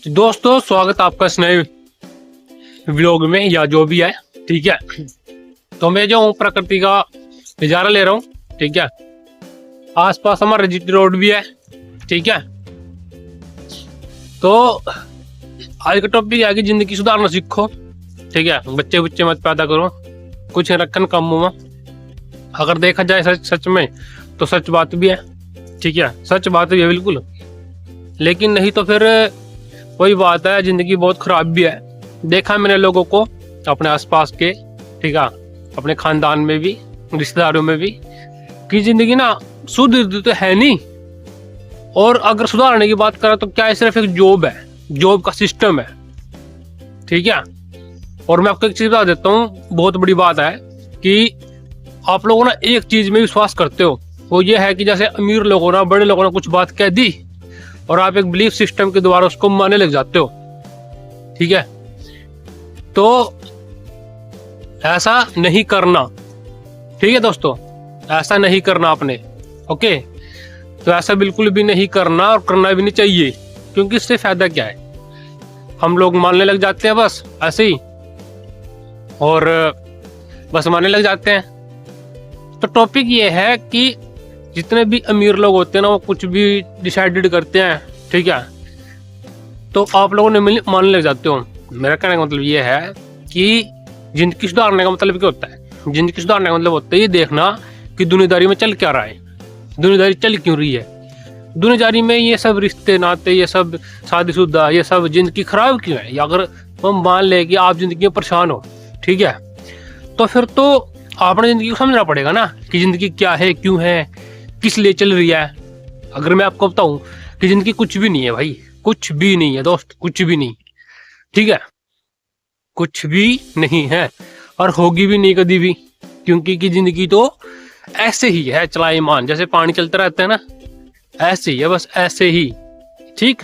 दोस्तों स्वागत आपका इस नए व्लॉग में या जो भी है। ठीक है, तो मैं जो हूँ प्रकृति का नज़ारा ले रहा हूँ। ठीक है, आसपास हमारा जीटी रोड भी है। ठीक है, तो आज का टॉपिक है कि जिंदगी सुधारना सीखो। ठीक है, बच्चे बच्चे मत पैदा करो, कुछ रखन कम हुआ। अगर देखा जाए सच में तो सच बात भी है। ठीक है, सच बात भी है बिल्कुल, लेकिन नहीं तो फिर वही बात है, जिंदगी बहुत खराब भी है। देखा मैंने लोगों को अपने आसपास के, ठीक है, अपने खानदान में भी, रिश्तेदारों में भी, कि जिंदगी ना सुधरती तो है नहीं। और अगर सुधारने की बात करें तो क्या है, सिर्फ एक जॉब है, जॉब का सिस्टम है। ठीक है, और मैं आपको एक चीज बता देता हूँ, बहुत बड़ी बात है कि आप लोगों ना एक चीज में विश्वास करते हो, वो ये है कि जैसे अमीर लोगों ना, बड़े लोगों ने कुछ बात कह दी और आप एक बिलीफ सिस्टम के द्वारा उसको मानने लग जाते हो। ठीक है, तो ऐसा नहीं करना। ठीक है दोस्तों, ऐसा नहीं करना आपने। ओके, तो ऐसा बिल्कुल भी नहीं करना और करना भी नहीं चाहिए, क्योंकि इससे फायदा क्या है, हम लोग मानने लग जाते हैं बस ऐसे ही, और बस मानने लग जाते हैं। तो टॉपिक ये है कि जितने भी अमीर लोग होते हैं ना, वो कुछ भी डिसाइडेड करते हैं, ठीक है, तो आप लोगों ने मानने लग जाते हो। मेरा कहने का मतलब ये है कि जिंदगी सुधारने का मतलब क्या होता है। जिंदगी सुधारने का मतलब होता है ये देखना कि दुनियादारी में चल क्या रहा है, दुनियादारी चल क्यों रही है, दुनियादारी में ये सब रिश्ते नाते, ये सब शादीशुदा, ये सब जिंदगी खराब क्यों है। या अगर हम मान ले कि आप जिंदगी में परेशान हो, ठीक है, तो फिर तो आपने जिंदगी को समझना पड़ेगा ना कि जिंदगी क्या है, क्यों है, किस लिए चल रही है। अगर मैं आपको बताऊं कि जिंदगी कुछ भी नहीं है भाई, कुछ भी नहीं है दोस्त, कुछ भी नहीं। ठीक है, कुछ भी नहीं है और होगी भी नहीं कभी भी, क्योंकि की जिंदगी तो ऐसे ही है, चलाएमान, जैसे पानी चलता रहता है ना, ऐसे ही है, बस ऐसे ही। ठीक,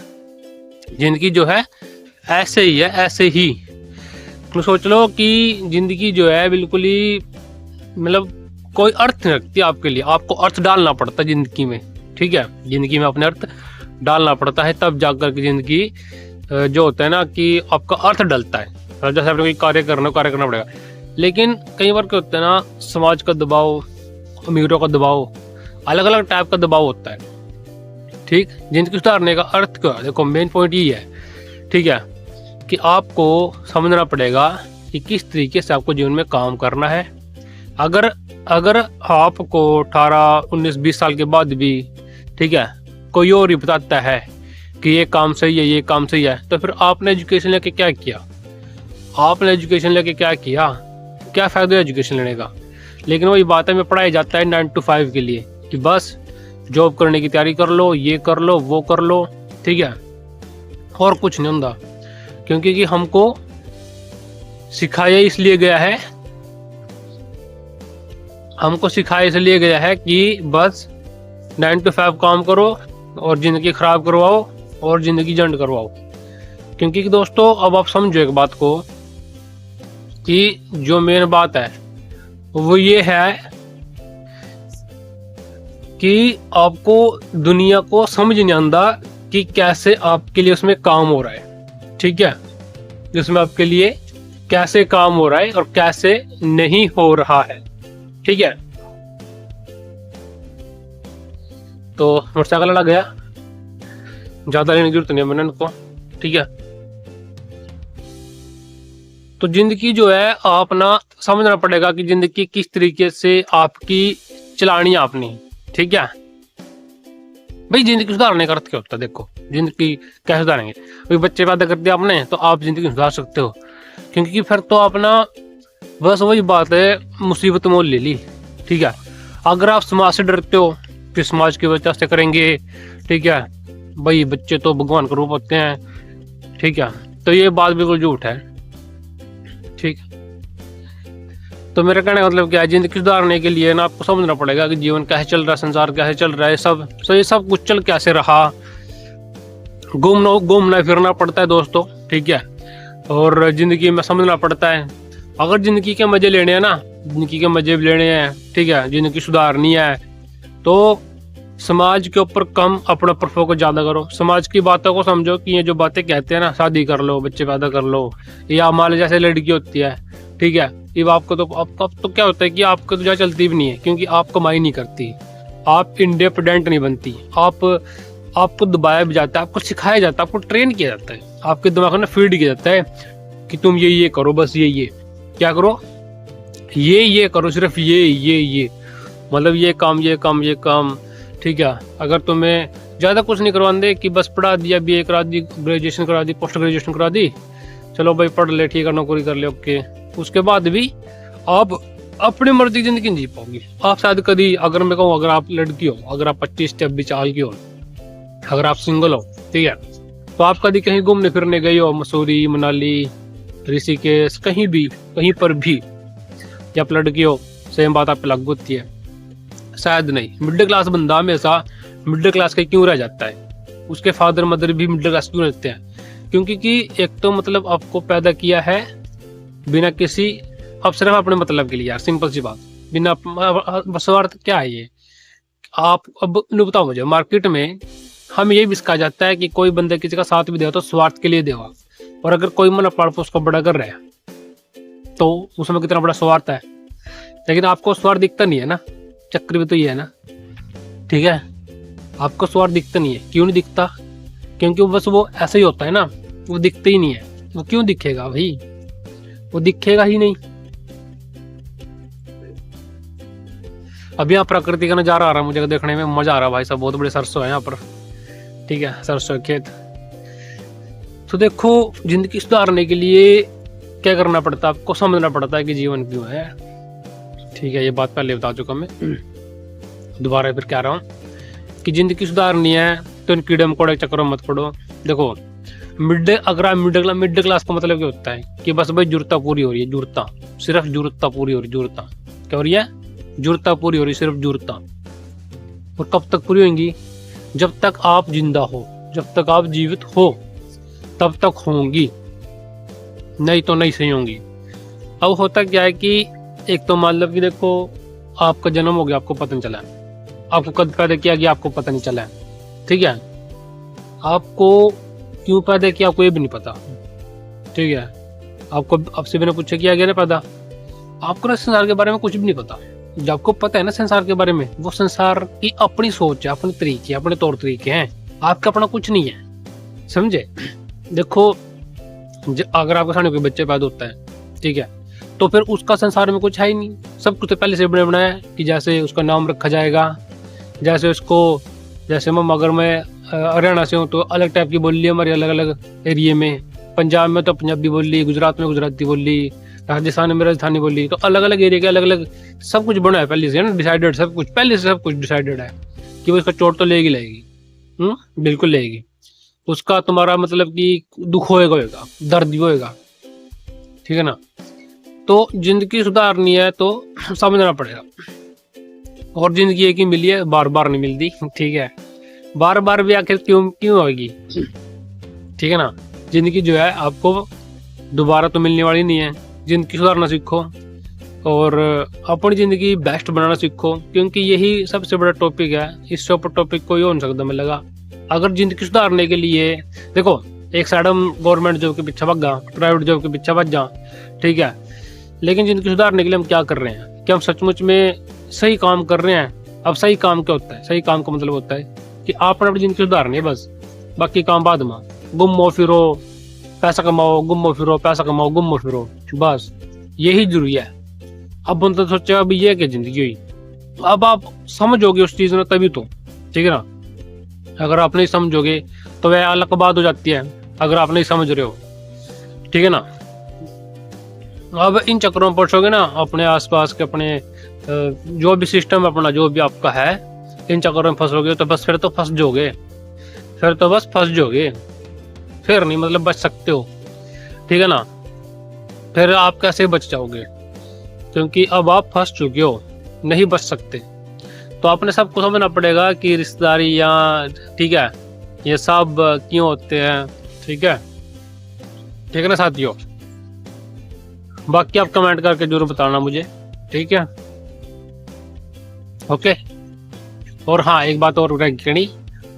जिंदगी जो है ऐसे ही है, ऐसे ही। तो सोच लो कि जिंदगी जो है बिल्कुल ही मतलब कोई अर्थ नहीं रखती आपके लिए, आपको अर्थ डालना पड़ता है जिंदगी में। ठीक है, जिंदगी में अपने अर्थ डालना पड़ता है, तब जाकर के जिंदगी जो होता है ना कि आपका अर्थ डलता है। जैसे आपने कोई कार्य करना पड़ेगा, लेकिन कई बार क्या होता है ना, समाज का दबाव, अमीरों का दबाव, अलग अलग टाइप का दबाव होता है। ठीक, जिंदगी सुधारने का अर्थ क्या है, देखो मेन पॉइंट ये है, ठीक है, कि आपको समझना पड़ेगा कि किस तरीके से आपको जीवन में काम करना है। अगर आपको 18, 19, 20 साल के बाद भी, ठीक है, कोई और ही बताता है कि ये काम सही है, ये काम सही है, तो फिर आपने एजुकेशन लेके क्या किया, आपने एजुकेशन लेके क्या किया, क्या फायदा है एजुकेशन लेने का। लेकिन वही बात है, में पढ़ाया जाता है 9 to 5 के लिए कि बस जॉब करने की तैयारी कर लो, ये कर लो, वो कर लो। ठीक है, और कुछ नहीं होता, क्योंकि कि हमको सिखाया इसलिए गया है, हमको सिखाया इसलिए गया है कि बस 9 to 5 काम करो और जिंदगी खराब करवाओ और जिंदगी जंड करवाओ। क्योंकि दोस्तों अब आप समझो एक बात को, कि जो मेन बात है वो ये है कि आपको दुनिया को समझ नहीं आता कि कैसे आपके लिए उसमें काम हो रहा है। ठीक है, जिसमें आपके लिए कैसे काम हो रहा है और कैसे नहीं हो रहा है। ठीक है, तो मोटरसाइकिल लग गया, ज्यादा लेने की जरूरत नहीं है मैंने उनको। ठीक है, तो जिंदगी जो है आप ना समझना पड़ेगा कि जिंदगी किस तरीके से आपकी चलानी है आपने। ठीक है भाई, जिंदगी सुधारने का अर्थ क्या होता है, देखो जिंदगी कैसे सुधारेंगे। भाई बच्चे पैदा कर दिया आपने तो आप जिंदगी सुधार सकते हो, क्योंकि फिर तो अपना बस वही बात है, मुसीबत मोल ले ली। ठीक है, अगर आप समाज से डरते हो कि समाज की वजह से करेंगे, ठीक है भाई, बच्चे तो भगवान का रूप होते हैं, ठीक है, तो ये बात बिल्कुल झूठ है। ठीक, तो मेरा कहने का मतलब क्या है, जिंदगी सुधारने के लिए ना आपको समझना पड़ेगा कि जीवन कैसे चल रहा है, संसार कैसे चल रहा है, ये सब कुछ चल कैसे रहा। घूमना फिरना पड़ता है दोस्तों। ठीक है, और जिंदगी में समझना पड़ता है। अगर जिंदगी के मजे लेने हैं ना, जिंदगी के मजे भी लेने हैं, ठीक है, जिंदगी सुधारनी है, तो समाज के ऊपर कम, अपना पर फोकस ज्यादा करो। समाज की बातों को समझो कि ये जो बातें कहते हैं ना, शादी कर लो, बच्चे पैदा कर लो, या मान लो जैसे लड़की होती है, ठीक है, ये आपको तो आपका तो क्या होता है कि आपको तो ज्यादा चलती भी नहीं है, क्योंकि आप कमाई नहीं करती, आप इंडिपेंडेंट नहीं बनती, आपको दबाया भी जाता है, आपको सिखाया जाता है, आपको ट्रेन किया जाता है, आपके दिमाग में फीड किया जाता है कि तुम ये करो, बस ये क्या करो, ये करो, सिर्फ ये मतलब ये काम, ठीक है। अगर तुम्हें ज्यादा कुछ नहीं करवाते कि बस पढ़ा दिया, बीए करा दी, ग्रेजुएशन करा दी, पोस्ट ग्रेजुएशन करा दी, चलो भाई पढ़ ले, ठीक है, नौकरी कर ले, ओके, उसके बाद भी आप अपनी मर्जी की जिंदगी नहीं जी पाओगी। आप शायद कभी, अगर मैं कहूँ, अगर आप लड़की हो, अगर आप 25-26 साल की हो, अगर आप सिंगल हो, ठीक है, तो आप कभी कहीं घूमने फिरने गए हो, मसूरी, मनाली, ऋषिकेश, कहीं पर भी, या आप लड़की हो, सेम बात आप पे लागू होती है? शायद नहीं। मिडिल क्लास बंदा हमेशा मिडिल क्लास का क्यों रह जाता है? उसके फादर मदर भी मिडिल क्लास क्यों रहते हैं? क्योंकि एक तो मतलब आपको पैदा किया है बिना किसी, अब सिर्फ अपने मतलब के लिए, यार सिंपल सी बात, बिना स्वार्थ। क्या है ये? आप अब बताओ मुझे, मार्केट में हम ये भी सिखाया जाता है कि कोई बंदा किसी का साथ भी देगा तो स्वार्थ के लिए देगा, और अगर कोई मन पाड़ उसको बड़ा कर रहा है तो उसमें कितना बड़ा स्वार्थ है। लेकिन आपको स्वार्थ दिखता नहीं है ना, चक्र भी तो ये है ना, ठीक है, आपको स्वार्थ दिखता नहीं है। क्यों नहीं दिखता? क्योंकि बस वो ऐसा ही होता है ना, वो दिखता ही नहीं है। वो क्यों दिखेगा भाई? वो दिखेगा ही नहीं। अभी यहाँ प्रकृति का नजारा आ रहा है मुझे देखने में, मजा आ रहा है भाई साहब, बहुत बड़े सरसों है यहाँ पर, ठीक है, सरसों खेत। तो देखो, जिंदगी सुधारने के लिए क्या करना पड़ता है? आपको समझना पड़ता है कि जीवन क्यों है, ठीक है। ये बात पहले बता चुका मैं, दोबारा फिर कह रहा हूँ कि जिंदगी सुधारनी है तो इन कीड़े मकोड़े के चक्करों में मत पड़ो। देखो, अगर आप मिडिल क्लास का मतलब क्या होता है कि बस भाई जरूरत पूरी हो रही है, सिर्फ जरूरत पूरी हो रही, क्या हो रही है? जरूरत पूरी हो रही, सिर्फ जरूरत। और कब तक पूरी होंगी? जब तक आप जिंदा हो, जब तक आप जीवित हो तब तक होंगी, नहीं तो नहीं सही होंगी। अब होता क्या है कि एक तो मतलब कि देखो, आपका जन्म हो गया, आपको पता नहीं चला, आपको कब पैदा किया गया आपको पता नहीं चला, ठीक है, आपको क्यों पैदा किया आपको ये भी नहीं पता, ठीक है, आपको आपसे बिना पूछे किया गया ना पैदा, आपको ना संसार के बारे में कुछ भी नहीं पता। जब आपको पता है ना संसार के बारे में, वो संसार की अपनी सोच है, अपने तरीके, अपने तौर तरीके हैं, आपका अपना कुछ नहीं है, समझे? देखो, अगर आपके सामने कोई बच्चे पैदा होता है, ठीक है, तो फिर उसका संसार में कुछ है ही नहीं, सब कुछ तो पहले से बनाया है कि जैसे उसका नाम रखा जाएगा, जैसे उसको, जैसे अगर मैं हरियाणा से हूँ तो अलग टाइप की बोली है हमारी, अलग अलग एरिया में, पंजाब में तो पंजाबी बोली, गुजरात में गुजराती बोली, राजस्थान में राजस्थानी बोली, तो अलग अलग एरिया के अलग अलग सब कुछ बना है पहले से ना, डिसाइडेड, सब कुछ पहले से सब कुछ डिसाइडेड है कि वो इसका चोट तो लेगी, बिल्कुल लेगी, उसका तुम्हारा मतलब कि दुख होएगा, दर्द भी होएगा, ठीक है ना। तो जिंदगी सुधारनी है तो समझना पड़ेगा, और जिंदगी एक ही मिली है, बार बार नहीं मिलती, ठीक है, बार बार भी आखिर क्यों होगी, ठीक है ना। जिंदगी जो है आपको दोबारा तो मिलने वाली नहीं है। जिंदगी सुधारना सीखो और अपनी जिंदगी बेस्ट बनाना सीखो, क्योंकि यही सबसे बड़ा टॉपिक है, इससे ऊपर टॉपिक कोई हो नहीं सकता मैं लगा। अगर जिंदगी सुधारने के लिए देखो, एक साइड हम गवर्नमेंट जॉब के पीछे भाग जा, प्राइवेट जॉब के पीछे भाग जा, ठीक है, लेकिन जिंदगी सुधारने के लिए हम क्या कर रहे हैं? क्या हम सचमुच में सही काम कर रहे हैं? अब सही काम क्या होता है? सही काम का मतलब होता है कि आपने अपनी जिंदगी सुधारनी है बस, बाकी काम बाद में। घूमो फिरो, पैसा कमाओ, घूमो फिरो, पैसा कमाओ, घूमो फिरो, बस यही जरूरी है। अब बंदा सोचे अभी ये क्या जिंदगी हुई, अब आप समझोगे उस चीज में तभी तो, ठीक है ना। अगर आप नहीं समझोगे तो वह अलग बात हो जाती है, अगर आप नहीं समझ रहे हो, ठीक है ना। अब इन चक्करों में पड़ोगे ना, अपने आसपास के अपने जो भी सिस्टम अपना जो भी आपका है, इन चक्करों में फंसोगे तो बस फिर तो फंस जाओगे, फिर नहीं मतलब बच सकते हो, ठीक है ना। फिर आप कैसे बच जाओगे? क्योंकि अब आप फंस चुके हो, नहीं बच सकते। तो आपने सबको समझना पड़ेगा कि रिश्तेदारी या, ठीक है, ये सब क्यों होते हैं, ठीक है ना साथियों। बाकी आप कमेंट करके जरूर बताना मुझे, ठीक है, ओके। और हाँ, एक बात और रह गई,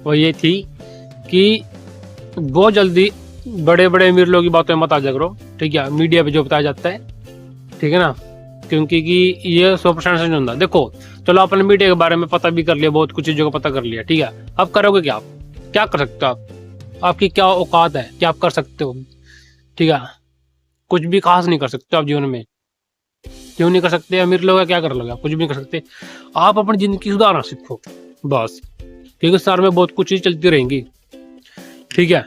वो ये थी कि बहुत जल्दी बड़े बड़े अमीर लोगों की बातों में मत आ जा करो, ठीक है, मीडिया पे जो बताया जाता है, ठीक है ना, क्योंकि कि ये 100% सच नहीं होता। देखो चलो आपने मीडिया के बारे में पता भी कर लिया, बहुत कुछ चीज़ों का पता कर लिया, ठीक है, अब करोगे क्या? आप क्या कर सकते हो? आप आपकी क्या औकात है, क्या आप कर सकते हो? ठीक है, कुछ भी खास नहीं कर सकते आप जीवन में। क्यों नहीं कर सकते? अमीर लोग हैं, क्या कर लोगे? आप कुछ भी नहीं कर सकते। आप अपनी जिंदगी सुधारना सीखो बस, क्योंकि शहर में बहुत कुछ चीज़ चलती रहेंगी, ठीक है।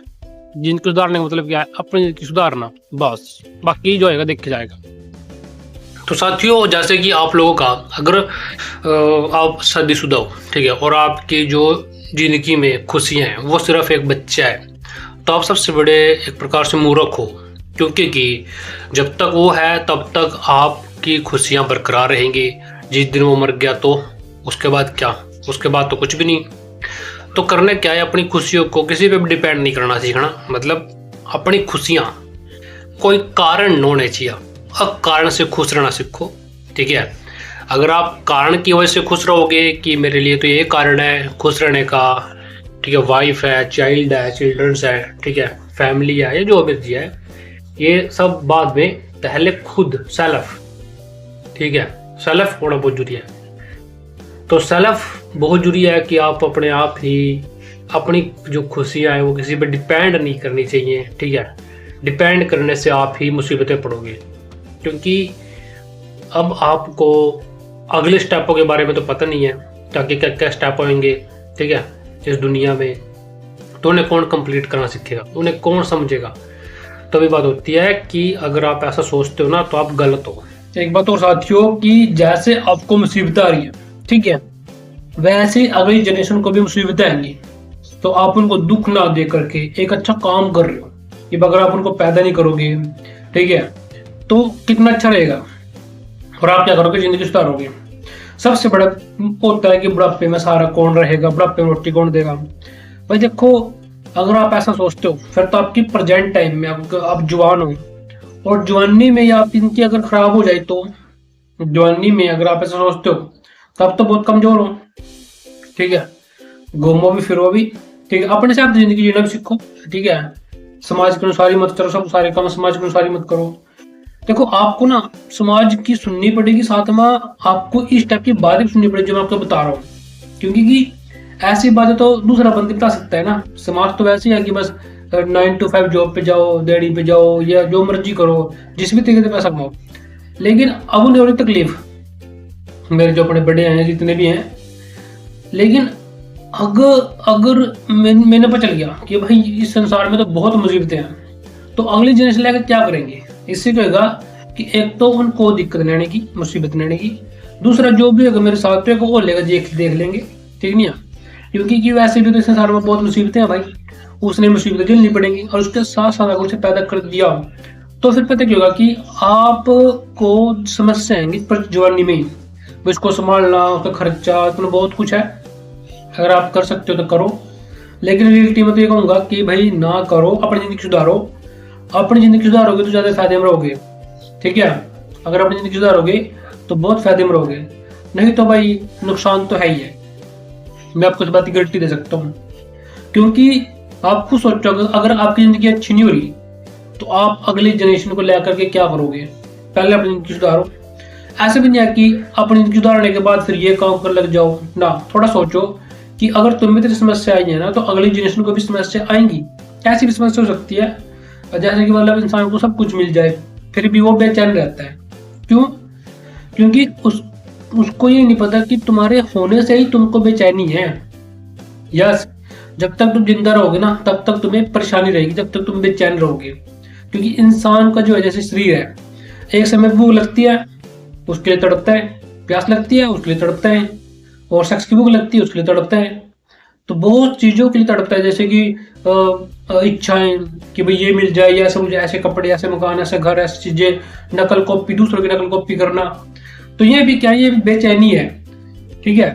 जिंदगी सुधारने का मतलब क्या है? अपनी जिंदगी सुधारना बस, बाकी जो आएगा देखे जाएगा। तो साथियों, जैसे कि आप लोगों का अगर आप शादीशुदा हो, ठीक है, और आपकी जो जिंदगी में खुशियां हैं वो सिर्फ एक बच्चा है, तो आप सबसे बड़े एक प्रकार से मूर्ख हो, क्योंकि कि जब तक वो है तब तक आपकी खुशियां बरकरार रहेंगी। जिस दिन वो मर गया तो उसके बाद क्या? उसके बाद तो कुछ भी नहीं। तो करना क्या है? अपनी खुशियों को किसी पे भी डिपेंड नहीं करना सीखना, मतलब अपनी खुशियां कोई कारण होने चाहिए, अब कारण से खुश रहना सीखो, ठीक है। अगर आप कारण की वजह से खुश रहोगे कि मेरे लिए तो ये कारण है खुश रहने का, ठीक है, वाइफ है, चाइल्ड है, चिल्ड्रंस है, ठीक है, फैमिली है, ये जो भी है, ये सब बाद में, पहले खुद सेल्फ, ठीक है, सेल्फ होना बहुत जरूरी है। तो सेल्फ बहुत जरूरी है कि आप अपने आप ही अपनी जो खुशियाँ हैं वो किसी पे डिपेंड नहीं करनी चाहिए, ठीक है। डिपेंड करने से आप ही मुसीबतें पड़ोगे, क्योंकि अब आपको अगले स्टेपों के बारे में तो पता नहीं है, ताकि क्या क्या स्टेप होंगे, ठीक है, इस दुनिया में। तो उन्हें कौन कंप्लीट करना सीखेगा, उन्हें कौन समझेगा? तभी बात होती है कि अगर आप ऐसा सोचते हो ना तो आप गलत हो। एक बात और साथियों, कि जैसे आपको मुसीबत आ रही है, ठीक है, वैसे अगली जनरेशन को भी मुसीबतें आएंगी, तो आप उनको दुख ना दे करके एक अच्छा काम कर रहे हो कि अगर आप उनको पैदा नहीं करोगे, ठीक है, तो कितना अच्छा रहेगा। और आप क्या करोगे? जिंदगी सुधारोगे। सबसे बड़ा होता है कि बुढ़ापे में सहारा कौन रहेगा, बुढ़ापे में रोटी कौन देगा। भाई देखो, अगर आप ऐसा सोचते हो फिर तो आपकी प्रेजेंट टाइम में आप जवान हो, और जवानी में या आप इनकी अगर खराब हो जाए तो जवानी में अगर आप ऐसा सोचते हो तब तो बहुत कमजोर हो, ठीक है। घूमो भी फिरो भी, ठीक है, अपने से आप जिंदगी जीना भी सीखो, ठीक है। समाज के अनुसार ही मत करो, सब सारे काम समाज के अनुसार ही मत करो। देखो आपको ना समाज की सुननी पड़ेगी, साथ में आपको इस टाइप की बातें सुननी पड़ेगी जो मैं आपको बता रहा हूँ, क्योंकि कि ऐसी बातें तो दूसरा बंदे बता सकता है ना। समाज तो वैसे ही है कि बस 9 to 5 जॉब पे जाओ, दिहाड़ी पे जाओ, या जो मर्जी करो, जिस भी तरीके से पैसा कमाओ। लेकिन अब उन्हें हो रही तकलीफ, मेरे जो अपने बड़े हैं जितने भी हैं, लेकिन अगर मैंने पता चल गया कि भाई इस संसार में तो बहुत मुसीबतें हैं, तो अगली जनरेशन लेकर क्या करेंगे? इससे क्या होगा कि एक तो उनको दिक्कत नहीं आने की, मुसीबत नहीं आने की, दूसरा जो भी होगा मेरे साथ पे को वो लेकर देख लेंगे, ठीक नहीं है, क्योंकि वैसे भी तो इस संसार में बहुत मुसीबतें हैं भाई, उसने मुसीबतें झेलनी पड़ेंगी। और उसके साथ साथ अगर उसे पैदा कर दिया तो फिर पता क्या होगा कि आपको समस्या आएंगी पर जवानी में ही, उसको संभालना, उसका खर्चा, इतना बहुत कुछ है। अगर आप कर सकते हो तो करो, लेकिन रियलिटी में तो ये कहूँगा कि भाई ना करो, अपनी जिंदगी सुधारो। अपनी जिंदगी सुधारोगे तो ज़्यादा फायदे में रहोगे, ठीक है। अगर अपनी जिंदगी सुधारोगे तो बहुत फायदे में रहोगे, नहीं तो भाई नुकसान तो है ही है। मैं आपको इस बात की गारंटी दे सकता हूँ, क्योंकि आप खुद सोचो अगर आपकी जिंदगी अच्छी नहीं हो रही तो आप अगली जनरेशन को लेकर के क्या करोगे? पहले अपनी जिंदगी सुधारो। ऐसे भी नहीं है कि अपनी जिंदगी सुधारने के बाद फिर ये काम कर लग जाओ ना। थोड़ा सोचो कि अगर तुम्हें तेरी समस्या आई है ना, तो अगली जनरेशन को भी समस्या आएंगी। ऐसी भी समस्या हो सकती है, जैसे कि मतलब इंसान को सब कुछ मिल जाए फिर भी वो बेचैन रहता है। क्यों? क्योंकि उसको ये नहीं पता कि तुम्हारे होने से ही तुमको बेचैनी है। यस, जब तक तुम जिंदा रहोगे ना तब तक तुम्हें परेशानी रहेगी, जब तक तुम बेचैन रहोगे। क्योंकि इंसान का जो है जैसे शरीर है, एक समय भूख लगती है उसके लिए तड़पता है, प्यास लगती है उसके लिए तड़पता है, और सेक्स की भूख लगती है उसके लिए तड़पता है। तो बहुत चीज़ों के लिए तड़पता है, जैसे कि इच्छाएं कि भाई ये मिल जाए, या ऐसे मुझे ऐसे कपड़े, ऐसे मकान, ऐसे घर, ऐसी चीज़ें, नकल कॉपी, दूसरों की नकल कॉपी करना। तो ये भी क्या, ये बेचैनी है, ठीक है।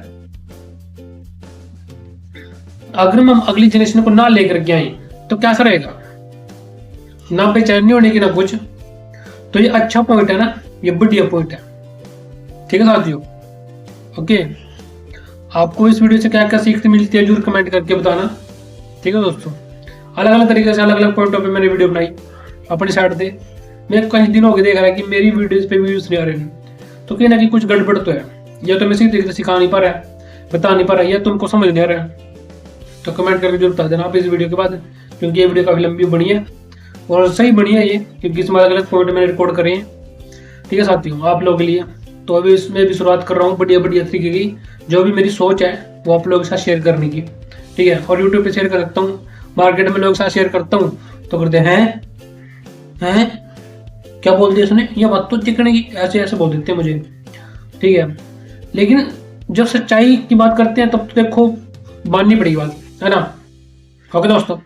अगर हम अगली जनरेशन को ना लेकर के आए तो कैसा रहेगा? ना बेचैनी होने की ना कुछ। तो ये अच्छा पॉइंट है ना, ये बढ़िया पॉइंट है, ठीक है साथियों। ओके, आपको इस वीडियो से क्या क्या सीखने मिलती है जरूर कमेंट करके बताना। ठीक है दोस्तों, अलग अलग तरीके से अलग अलग पॉइंटों पे मैंने वीडियो बनाई अपनी साइड से। मैं कई दिन हो गए देख रहा है कि मेरी वीडियोस पे व्यूज नहीं आ रहे हैं, तो कहीं ना कहीं कुछ गड़बड़ तो है, या तो मैं सही तरीके से सिखा नहीं पा रहा है, बता नहीं पा रहा है, या तुमको समझ नहीं आ रहा है। तो कमेंट करके जरूर बता देना आप इस वीडियो के बाद, क्योंकि ये वीडियो काफ़ी लंबी बनी है और सही बनी है ये, क्योंकि इसमें अलग अलग पॉइंट मैंने रिकॉर्ड करे हैं। ठीक है साथियों, आप लोगों के लिए। तो अभी इसमें भी शुरुआत कर रहा हूँ बढ़िया बढ़िया तरीके की, जो भी मेरी सोच है वो आप लोगों के साथ शेयर करने की। ठीक है, और यूट्यूब पे शेयर कर सकता हूँ, मार्केट में लोगों के साथ शेयर करता हूँ तो करते हैं क्या बोल दिया उसने, ये बात तो चिकने की, ऐसे ऐसे बोल देते हैं मुझे। ठीक है, लेकिन जब सच्चाई की बात करते हैं तब तो देखो माननी पड़ेगी बात, है ना। ओके दोस्तों,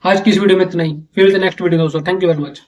आज की इस वीडियो में इतना ही, फिर नेक्स्ट वीडियो दोस्तों, थैंक यू वेरी मच।